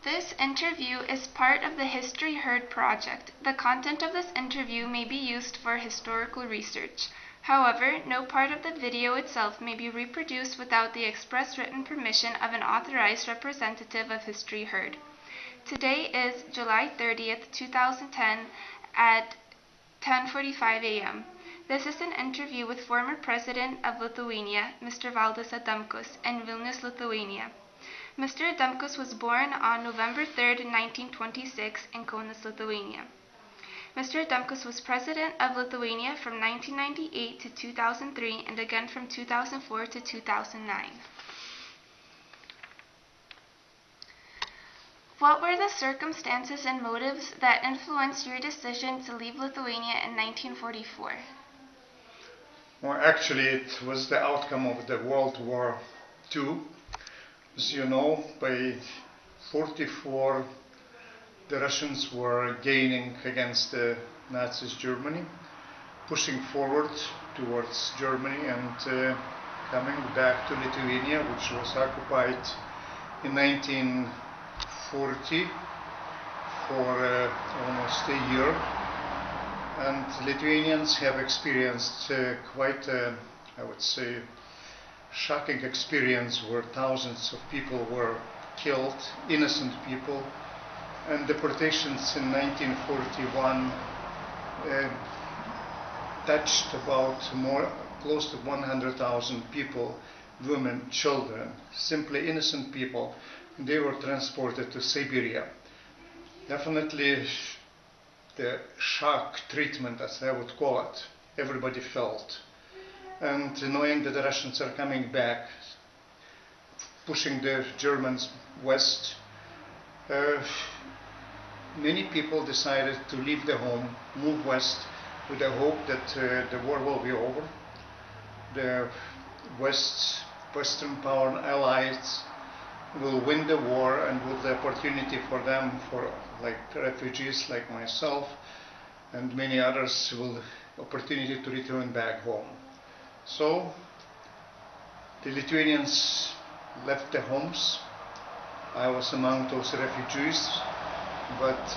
This interview is part of the History Heard project. The content of this interview may be used for historical research. However, no part of the video itself may be reproduced without the express written permission of an authorized representative of History Heard. Today is July 30th, 2010 at 10:45 a.m. This is an interview with former President of Lithuania, Mr. Valdas Adamkus, in Vilnius, Lithuania. Mr. Adamkus was born on November 3rd, 1926 in Kaunas, Lithuania. Mr. Adamkus was President of Lithuania from 1998 to 2003 and again from 2004 to 2009. What were the circumstances and motives that influenced your decision to leave Lithuania in 1944? Well, actually, it was the outcome of the World War II. As you know, by 1944, the Russians were gaining against the Nazis Germany, pushing forward towards Germany and coming back to Lithuania, which was occupied in 1940 for almost a year. And Lithuanians have experienced quite a, I would say, shocking experience where thousands of people were killed, innocent people, and deportations in 1941 touched about close to 100,000 people, women, children, simply innocent people. They were transported to Siberia. Definitely the shock treatment, as I would call it, everybody felt. And knowing that the Russians are coming back, pushing the Germans west, many people decided to leave their home, move west, with the hope that the war will be over. The Western power allies will win the war, and with the opportunity for them, for like refugees like myself and many others, will opportunity to return back home. So the Lithuanians left their homes. I was among those refugees, but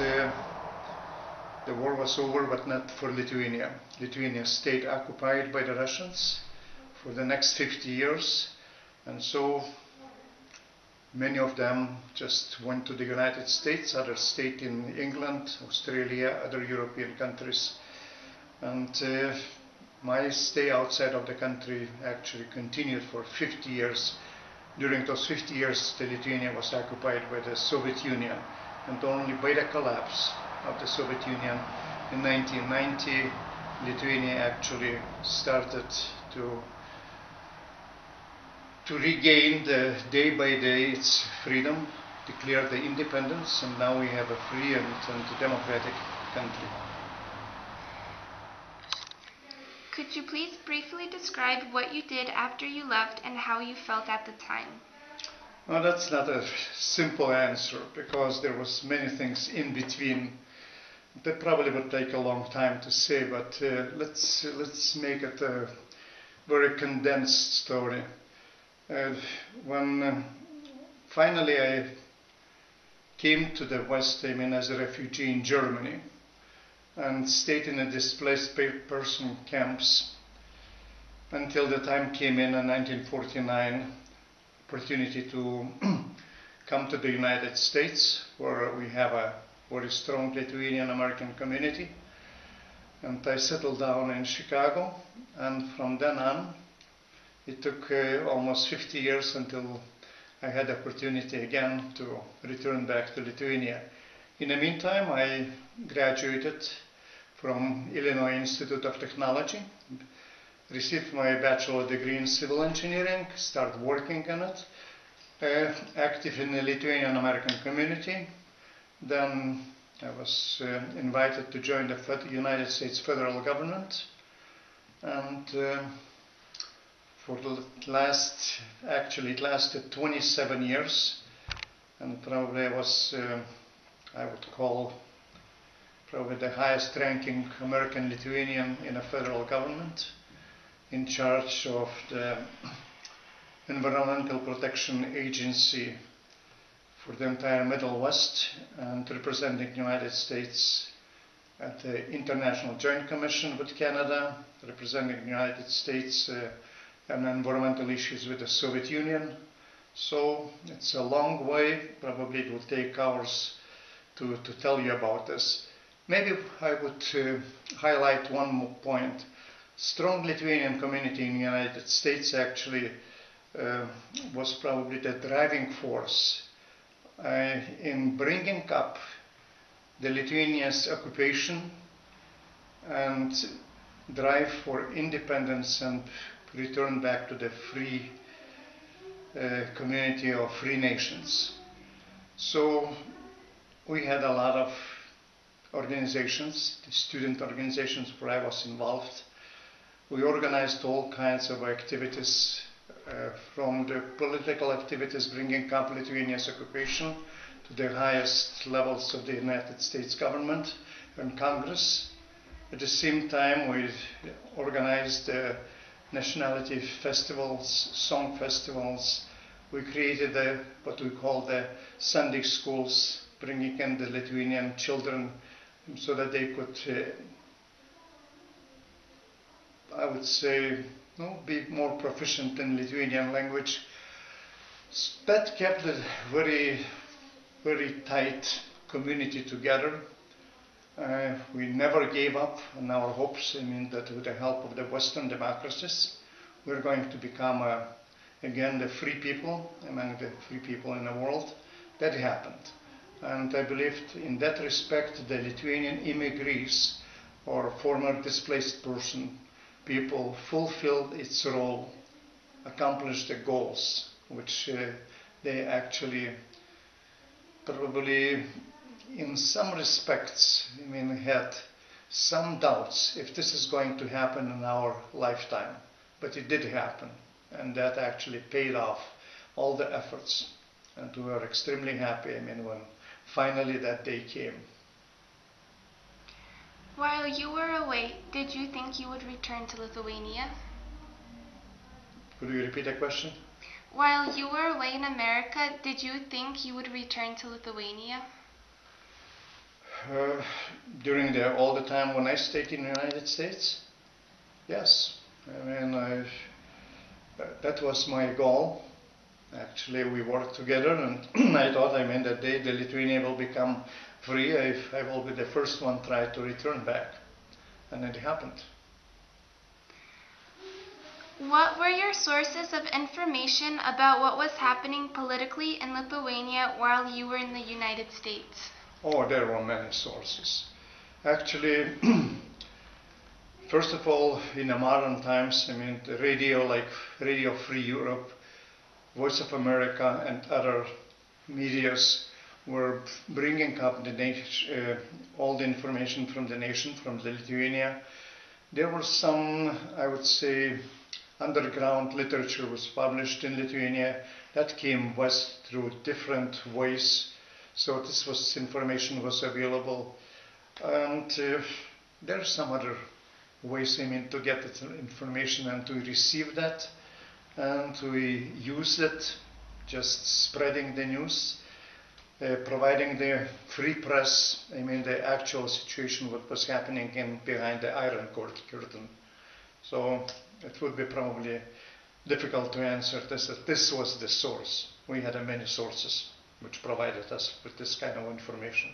the war was over, but not for Lithuania. Lithuania stayed occupied by the Russians for the next 50 years, and so many of them just went to the United States, others stayed in England, Australia, other European countries. And my stay outside of the country actually continued for 50 years. During those 50 years, the Lithuania was occupied by the Soviet Union, and only by the collapse of the Soviet Union in 1990, Lithuania actually started to regain the day by day its freedom, declare the independence, and now we have a free and democratic country. Could you please briefly describe what you did after you left and how you felt at the time? Well, that's not a simple answer, because there was many things in between that probably would take a long time to say, but let's make it a very condensed story. When finally I came to the West, I mean as a refugee in Germany, and stayed in a displaced person camps until the time came in 1949, opportunity to come to the United States, where we have a very strong Lithuanian American community. And I settled down in Chicago, and from then on, it took almost 50 years until I had the opportunity again to return back to Lithuania. In the meantime, I graduated from Illinois Institute of Technology, received my bachelor degree in civil engineering, started working on it, active in the Lithuanian American community. Then I was invited to join the United States federal government, and for the last, actually it lasted 27 years, and probably I was, I would call, probably the highest ranking American Lithuanian in a federal government, in charge of the Environmental Protection Agency for the entire Middle West and representing the United States at the International Joint Commission with Canada, representing the United States and environmental issues with the Soviet Union. So it's a long way, probably it will take hours to tell you about this. Maybe I would highlight one more point. Strong Lithuanian community in the United States actually was probably the driving force in bringing up the Lithuania's occupation and drive for independence and return back to the free community of free nations. So we had a lot of organizations, the student organizations where I was involved. We organized all kinds of activities, from the political activities bringing up Lithuania's occupation to the highest levels of the United States government and Congress. At the same time, we organized nationality festivals, song festivals. We created what we call the Sunday schools, bringing in the Lithuanian children so that they could, I would say, be more proficient in Lithuanian language. That kept a very, very tight community together. We never gave up on our hopes. I mean, that with the help of the Western democracies, we're going to become, again, the free people, among the free people in the world. That happened. And I believe in that respect, the Lithuanian immigrants or former displaced people fulfilled its role, accomplished the goals, which they actually probably in some respects, I mean, had some doubts if this is going to happen in our lifetime. But it did happen, and that actually paid off all the efforts. And we were extremely happy, I mean, when finally that day came. While you were away, did you think you would return to Lithuania? Could you repeat the question? While you were away in America, did you think you would return to Lithuania? During all the time when I stayed in the United States? Yes. I mean, that was my goal. Actually, we worked together, and I thought, I mean, that day the Lithuania will become free. I will be the first one try to return back. And it happened. What were your sources of information about what was happening politically in Lithuania while you were in the United States? Oh, there were many sources. Actually, first of all, in the modern times, I mean, the radio, like Radio Free Europe, Voice of America, and other medias were bringing up all the information from the nation, from the Lithuania. There was some, I would say, underground literature was published in Lithuania that came west through different ways. So this information was available, and there are some other ways, I mean, to get that information and to receive that, and we use it, just spreading the news, providing the free press, I mean, the actual situation, what was happening behind the Iron Curtain. So it would be probably difficult to answer this, that this was the source. We had many sources which provided us with this kind of information.